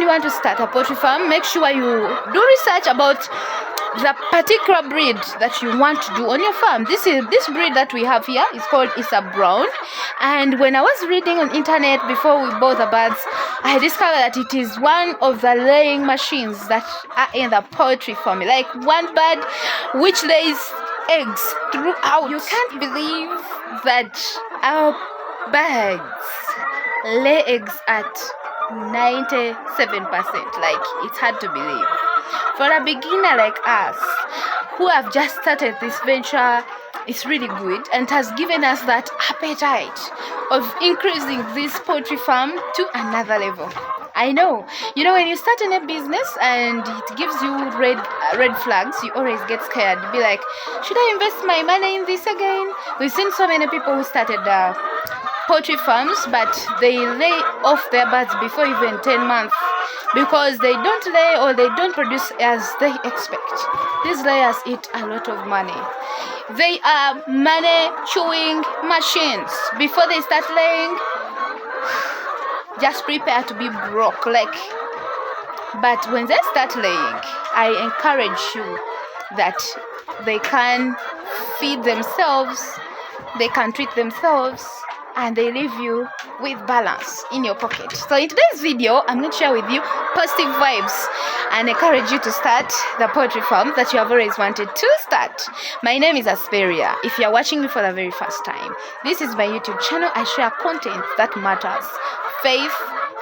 want to start a poultry farm, make sure you do research about the particular breed that you want to do on your farm. This breed that we have here is called Isa Brown, and when I was reading on internet before we bought the birds, I discovered that it is one of the laying machines that are in the poultry farm, like one bird which lays eggs throughout. You can't believe that our birds lay eggs at 97%. Like, it's hard to believe. For a beginner like us, who have just started this venture, it's really good and has given us that appetite of increasing this poultry farm to another level. I know, when you start in a business and it gives you red flags, you always get scared. Be like, should I invest my money in this again? We've seen so many people who started poultry farms, but they lay off their birds before even 10 months because they don't lay or they don't produce as they expect. These layers eat a lot of money. They are money chewing machines. Before they start laying, just prepare to be broke. But when they start laying, I encourage you that they can feed themselves, they can treat themselves, and they leave you with balance in your pocket. So in today's video, I'm going to share with you positive vibes and encourage you to start the poultry farm that you have always wanted to start. My name is Asperia. If you're watching me for the very first time, this is my YouTube channel. I share content that matters: faith,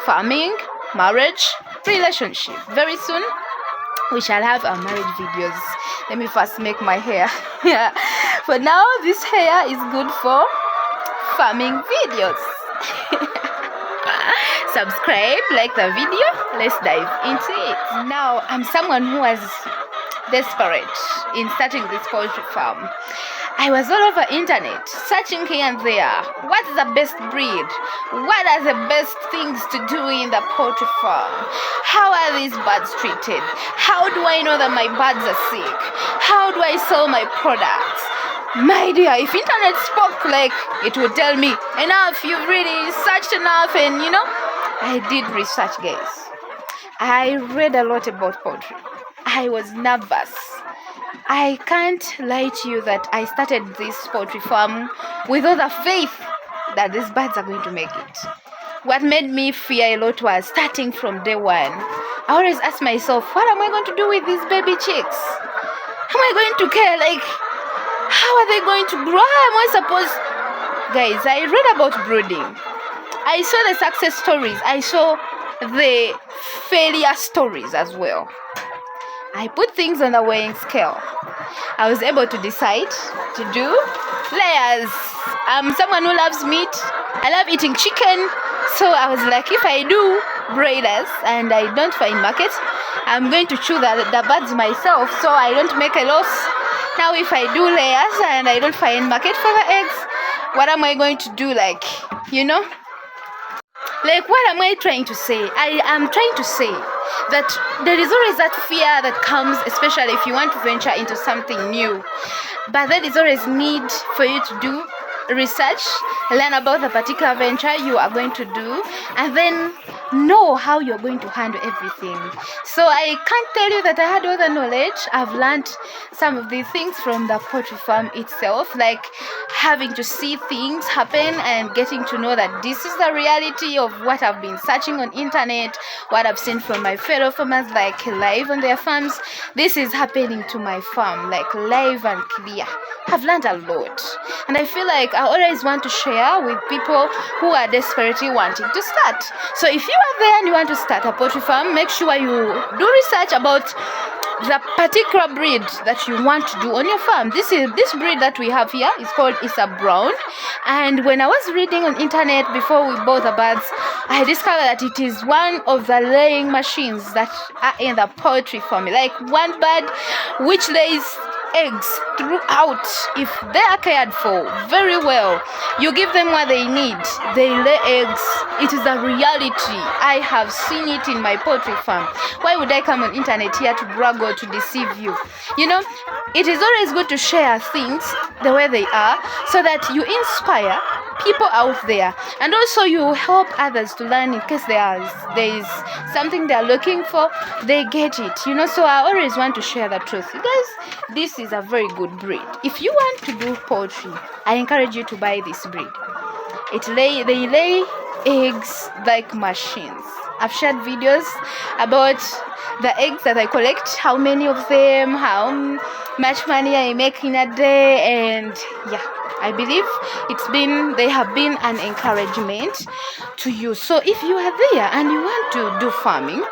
farming, marriage, relationship. Very soon, we shall have our marriage videos. Let me first make my hair. For now, this hair is good for farming videos. Subscribe, like the video. Let's dive into it. Now, I'm someone who was desperate in starting this poultry farm. I was all over internet, searching here and there. What's the best breed? What are the best things to do in the poultry farm? How are these birds treated? How do I know that my birds are sick? How do I sell my products? My dear, if internet spoke, it would tell me, enough, you've really searched enough. And I did research, guys. I read a lot about poultry. I was nervous. I can't lie to you that I started this poultry farm with all the faith that these birds are going to make it. What made me fear a lot was starting from day one. I always ask myself, what am I going to do with these baby chicks? Am I going to care? How are they going to grow? How am I supposed? Guys, I read about brooding. I saw the success stories. I saw the failure stories as well. I put things on the weighing scale. I was able to decide to do layers. I'm someone who loves meat. I love eating chicken. So I was like, if I do broilers and I don't find market, I'm going to chew the birds myself so I don't make a loss. Now, if I do layers and I don't find market for the eggs, what am I going to do? What am I trying to say? I am trying to say that there is always that fear that comes, especially if you want to venture into something new. But there is always need for you to do research, learn about the particular venture you are going to do, and then know how you're going to handle everything. So I can't tell you that I had all the knowledge. I've learned some of these things from the poultry farm itself, like having to see things happen and getting to know that this is the reality of what I've been searching on internet, what I've seen from my fellow farmers, live on their farms. This is happening to my farm, live and clear. I've learned a lot, and I feel like I always want to share with people who are desperately wanting to start. So if you are there and you want to start a poultry farm, make sure you do research about the particular breed that you want to do on your farm. This breed that we have here is called Isa Brown, and when I was reading on internet before we bought the birds, I discovered that it is one of the laying machines that are in the poultry farm, like one bird which lays eggs throughout. If they are cared for very well, you give them what they need, they lay eggs. It is a reality. I have seen it in my poultry farm. Why would I come on internet here to brag or to deceive you? It is always good to share things the way they are, so that you inspire people out there, and also you help others to learn in case there is something they are looking for, they get it. So I always want to share the truth. Guys, this is a very good breed. If you want to do poultry, I encourage you to buy this breed. They lay eggs like machines. I've shared videos about the eggs that I collect, how many of them, how much money I make in a day, and yeah, I believe they have been an encouragement to you. So if you are there and you want to do farming,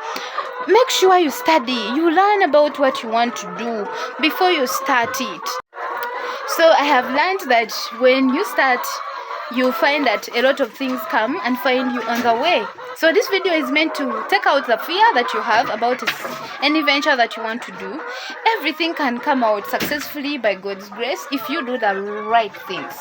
make sure you study, you learn about what you want to do before you start it. So I have learned that when you start, you find that a lot of things come and find you on the way. So this video is meant to take out the fear that you have about any venture that you want to do. Everything can come out successfully by God's grace if you do the right things.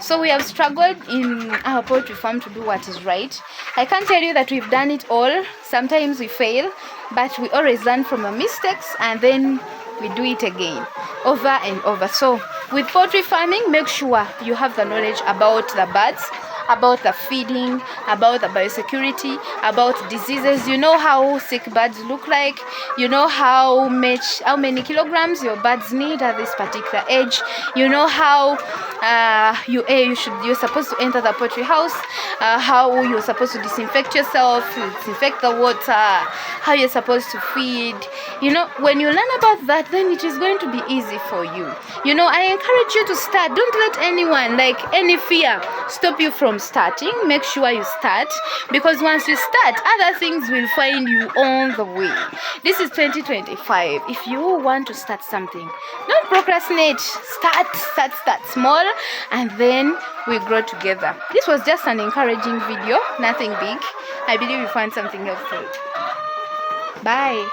So we have struggled in our poultry farm to do what is right. I can't tell you that we've done it all. Sometimes we fail, but we always learn from our mistakes, and then we do it again, over and over. So with poultry farming, make sure you have the knowledge about the birds, about the feeding, about the biosecurity, about diseases. You know how sick birds look like. You know how many kilograms your birds need at this particular age. You know how you're supposed to enter the poultry house, how you're supposed to disinfect yourself, disinfect the water, how you're supposed to feed. When you learn about that, then it is going to be easy for you. I encourage you to start. Don't let anyone, like any fear, stop you from starting. Make sure you start, because once you start, other things will find you on the way. This is 2025. If you want to start something, don't procrastinate. Start small, and then we grow together. This was just an encouraging video, nothing big. I believe you find something helpful. Bye.